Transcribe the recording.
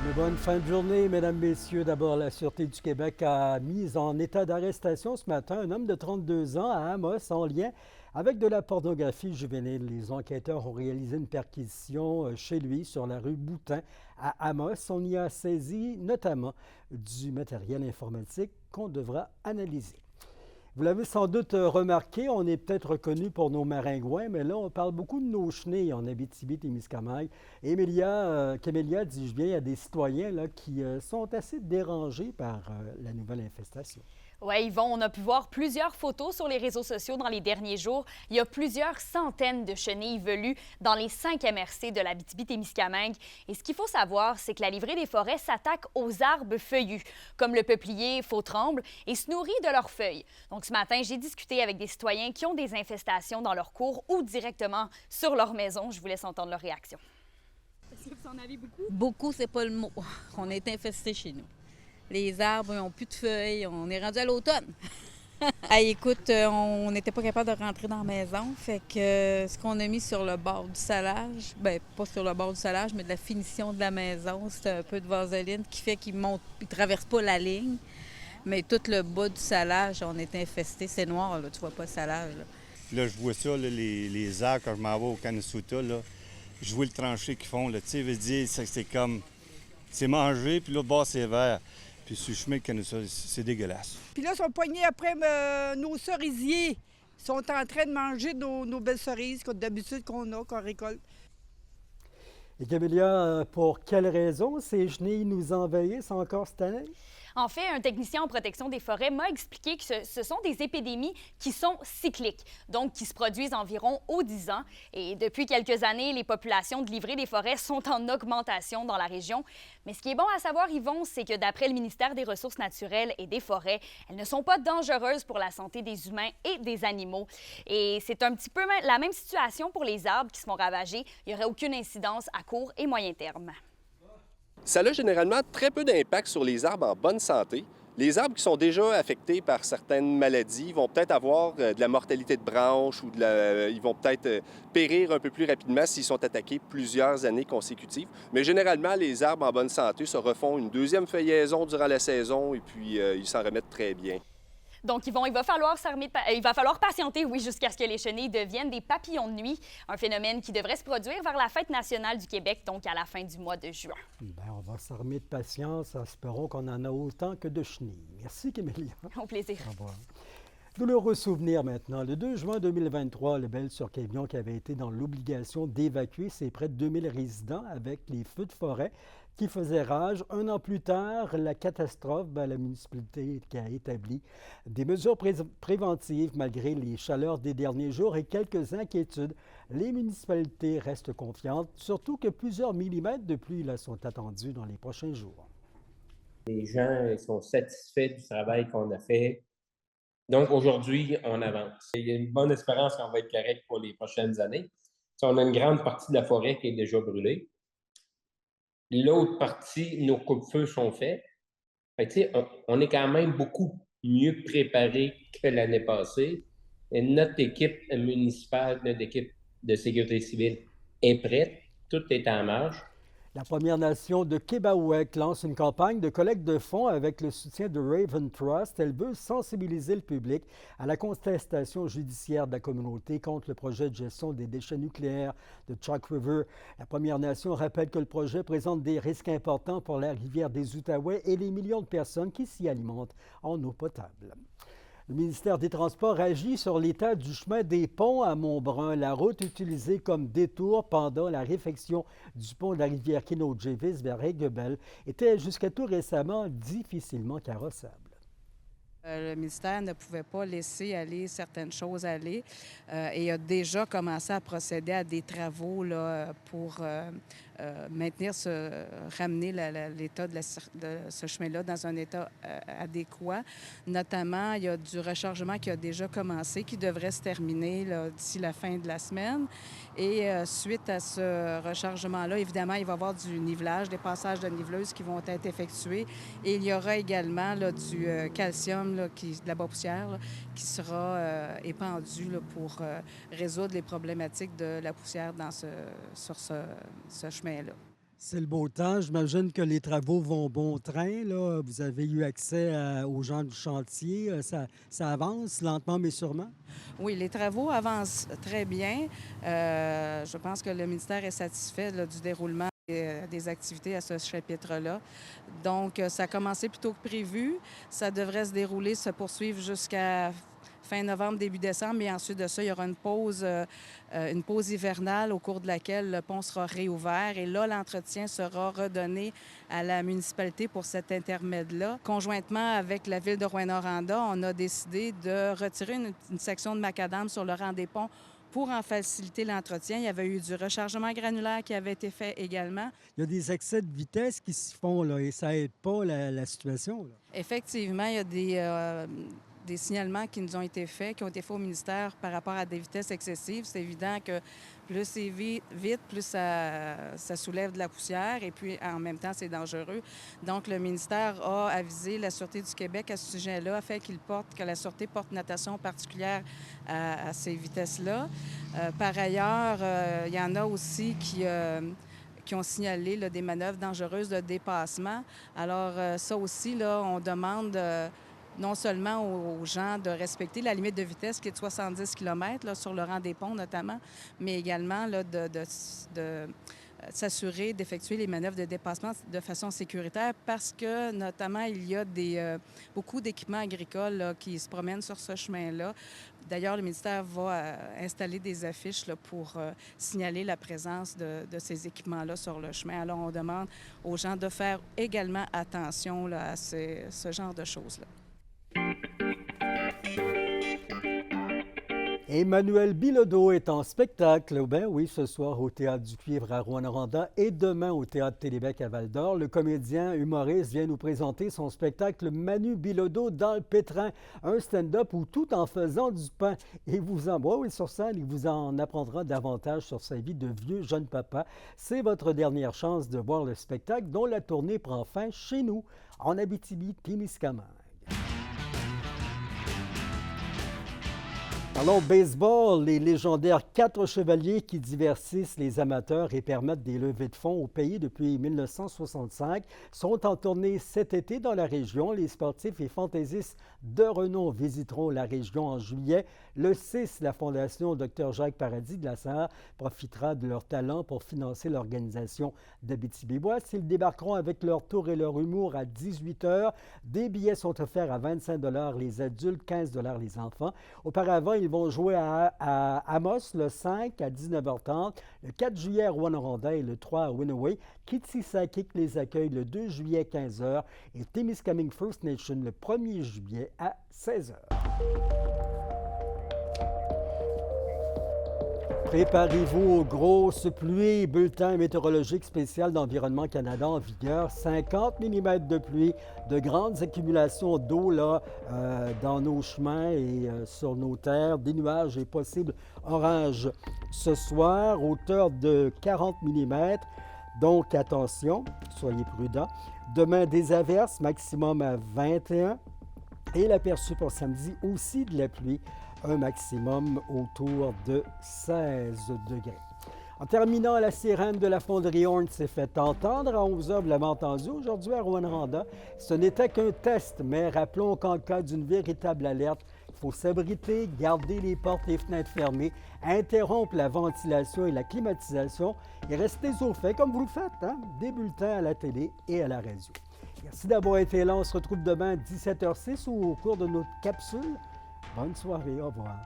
Une bonne fin de journée, mesdames, messieurs. D'abord, la Sûreté du Québec a mis en état d'arrestation ce matin un homme de 32 ans à Amos en lien avec de la pornographie juvénile. Les enquêteurs ont réalisé une perquisition chez lui sur la rue Boutin à Amos. On y a saisi notamment du matériel informatique qu'on devra analyser. Vous l'avez sans doute remarqué, on est peut-être reconnu pour nos maringouins, mais là, on parle beaucoup de nos chenilles en Abitibi-Témiscamingue. Camélia, dis-je bien, il y a des citoyens là, qui sont assez dérangés par la nouvelle infestation. Oui, Yvon, on a pu voir plusieurs photos sur les réseaux sociaux dans les derniers jours. Il y a plusieurs centaines de chenilles velues dans les 5 MRC de l'Abitibi-Témiscamingue. Et ce qu'il faut savoir, c'est que la livrée des forêts s'attaque aux arbres feuillus, comme le peuplier faux-tremble, et se nourrit de leurs feuilles. Donc ce matin, j'ai discuté avec des citoyens qui ont des infestations dans leur cours ou directement sur leur maison. Je vous laisse entendre leur réaction. Est-ce que vous en avez beaucoup? Beaucoup, c'est pas le mot. On est infesté chez nous. Les arbres n'ont plus de feuilles. On est rendu à l'automne. Écoute, on n'était pas capable de rentrer dans la maison. Fait que ce qu'on a mis sur le bord du salage, bien, pas sur le bord du salage, mais de la finition de la maison, c'est un peu de vaseline qui fait qu'il monte, il traverse pas la ligne. Mais tout le bas du salage, on est infesté. C'est noir, là, tu vois pas le salage. Là, je vois ça, là, les arbres, quand je m'en vais au Canisuta, là, je vois le tranché qu'ils font. Là, tu sais, veut dire, c'est comme, c'est mangé, puis l'autre bord, c'est vert. Puis sur le chemin de Canisuta, c'est dégueulasse. Puis là, ils sont poignés après nos cerisiers. Ils sont en train de manger nos belles cerises, comme d'habitude qu'on récolte. Et Camélia, pour quelles raisons ces chenilles nous envahissent encore cette année? En fait, un technicien en protection des forêts m'a expliqué que ce sont des épidémies qui sont cycliques, donc qui se produisent environ aux 10 ans. Et depuis quelques années, les populations de livrées des forêts sont en augmentation dans la région. Mais ce qui est bon à savoir, Yvon, c'est que d'après le ministère des Ressources naturelles et des Forêts, elles ne sont pas dangereuses pour la santé des humains et des animaux. Et c'est un petit peu la même situation pour les arbres qui se font ravager. Il n'y aurait aucune incidence à court et moyen terme. Ça a généralement très peu d'impact sur les arbres en bonne santé. Les arbres qui sont déjà affectés par certaines maladies vont peut-être avoir de la mortalité de branches ou ils vont peut-être périr un peu plus rapidement s'ils sont attaqués plusieurs années consécutives. Mais généralement, les arbres en bonne santé se refont une deuxième feuillaison durant la saison et puis ils s'en remettent très bien. Donc, Yvon, il va falloir patienter, oui, jusqu'à ce que les chenilles deviennent des papillons de nuit, un phénomène qui devrait se produire vers la Fête nationale du Québec, donc à la fin du mois de juin. Bien, on va s'armer de patience. Espérons qu'on en a autant que de chenilles. Merci, Camélia. Au plaisir. Au revoir. Douloureux souvenir maintenant. Le 2 juin 2023, le Bel-sur-Quévillon qui avait été dans l'obligation d'évacuer ses près de 2000 résidents avec les feux de forêt qui faisaient rage. Un an plus tard, la catastrophe, la municipalité qui a établi des mesures préventives malgré les chaleurs des derniers jours et quelques inquiétudes. Les municipalités restent confiantes, surtout que plusieurs millimètres de pluie là, sont attendus dans les prochains jours. Les gens sont satisfaits du travail qu'on a fait. Donc, aujourd'hui, on avance. Il y a une bonne espérance qu'on va être correct pour les prochaines années. On a une grande partie de la forêt qui est déjà brûlée. L'autre partie, nos coupe-feux sont faits. On est quand même beaucoup mieux préparé que l'année passée. Et notre équipe municipale, notre équipe de sécurité civile est prête. Tout est en marche. La Première Nation de Québaouek lance une campagne de collecte de fonds avec le soutien de Raven Trust. Elle veut sensibiliser le public à la contestation judiciaire de la communauté contre le projet de gestion des déchets nucléaires de Chalk River. La Première Nation rappelle que le projet présente des risques importants pour la rivière des Outaouais et les millions de personnes qui s'y alimentent en eau potable. Le ministère des Transports agit sur l'état du chemin des ponts à Montbrun. La route utilisée comme détour pendant la réfection du pont de la rivière Kenau-Jevis vers Aiguebelle était jusqu'à tout récemment difficilement carrossable. Le ministère ne pouvait pas laisser aller certaines choses aller et a déjà commencé à procéder à des travaux là, pour ramener l'état de ce chemin-là dans un état adéquat. Notamment, il y a du rechargement qui a déjà commencé, qui devrait se terminer d'ici la fin de la semaine. Et suite à ce rechargement-là, évidemment, il va y avoir du nivelage, des passages de niveleuses qui vont être effectués. Et il y aura également du calcium, de la poussière, qui sera épandu pour résoudre les problématiques de la poussière sur ce chemin-là. C'est le beau temps. J'imagine que les travaux vont bon train, là. Vous avez eu accès aux gens du chantier. Ça avance lentement mais sûrement? Oui, les travaux avancent très bien. Je pense que le ministère est satisfait là, du déroulement des activités à ce chapitre-là. Donc, ça a commencé plus tôt que prévu. Ça devrait se dérouler, se poursuivre jusqu'à fin novembre, début décembre. Et ensuite de ça, il y aura une pause hivernale au cours de laquelle le pont sera réouvert. Et là, l'entretien sera redonné à la municipalité pour cet intermède-là. Conjointement avec la ville de Rouyn-Noranda, on a décidé de retirer une section de macadam sur le rang des ponts pour en faciliter l'entretien. Il y avait eu du rechargement granulaire qui avait été fait également. Il y a des excès de vitesse qui se font là, et ça n'aide pas la situation, là. Effectivement, il y a des signalements qui nous ont été faits, qui ont été faits au ministère par rapport à des vitesses excessives. C'est évident que plus c'est vite, plus ça soulève de la poussière et puis en même temps, c'est dangereux. Donc, le ministère a avisé la Sûreté du Québec à ce sujet-là, afin que la Sûreté porte une attention particulière à ces vitesses-là. Par ailleurs, il y en a aussi qui ont signalé là, des manœuvres dangereuses de dépassement. Alors, ça aussi, là, on demande non seulement aux gens de respecter la limite de vitesse qui est de 70 km là, sur le rang des ponts notamment, mais également là, de s'assurer d'effectuer les manœuvres de dépassement de façon sécuritaire parce que, notamment, il y a beaucoup d'équipements agricoles là, qui se promènent sur ce chemin-là. D'ailleurs, le ministère va installer des affiches là, pour signaler la présence de ces équipements-là sur le chemin. Alors, on demande aux gens de faire également attention là, à ce genre de choses-là. Emmanuel Bilodeau est en spectacle, ben oui, ce soir au Théâtre du Cuivre à Rouyn-Noranda et demain au Théâtre Télébec à Val-d'Or. Le comédien humoriste vient nous présenter son spectacle Manu Bilodeau dans le pétrin, un stand-up où tout en faisant du pain. Et sur scène, il vous en apprendra davantage sur sa vie de vieux jeune papa. C'est votre dernière chance de voir le spectacle dont la tournée prend fin chez nous, en Abitibi-Témiscamingue. Parlons baseball, les légendaires 4 chevaliers qui divertissent les amateurs et permettent des levées de fonds au pays depuis 1965 sont en tournée cet été dans la région. Les sportifs et fantaisistes de renom visiteront la région en juillet. Le 6, la Fondation Dr Jacques Paradis de la Sarre profitera de leur talent pour financer l'organisation d'Abitibi-Ouest. Ils débarqueront avec leur tour et leur humour à 18 h. Des billets sont offerts à 25 $ les adultes, 15 $ les enfants. Auparavant, ils vont jouer à Amos le 5 à 19h30, le 4 juillet à Rouyn-Noranda et le 3 à Winaway. Kitsisakik les accueille le 2 juillet à 15h et Témiscamingue First Nation le 1er juillet à 16h. Préparez-vous aux grosses pluies. Bulletin météorologique spécial d'Environnement Canada en vigueur. 50 mm de pluie, de grandes accumulations d'eau là, dans nos chemins et sur nos terres. Des nuages et possibles orages ce soir, hauteur de 40 mm. Donc attention, soyez prudents. Demain, des averses, maximum à 21. Et l'aperçu pour samedi, aussi de la pluie, un maximum autour de 16 degrés. En terminant, la sirène de la fonderie Horn s'est fait entendre à 11 h, vous l'avez entendu aujourd'hui à Rouyn-Noranda. Ce n'était qu'un test, mais rappelons qu'en cas d'une véritable alerte, il faut s'abriter, garder les portes et fenêtres fermées, interrompre la ventilation et la climatisation et rester au fait comme vous le faites, des bulletins à la télé et à la radio. Merci d'avoir été là. On se retrouve demain à 17h06 ou au cours de notre capsule. Bonne soirée. Au revoir.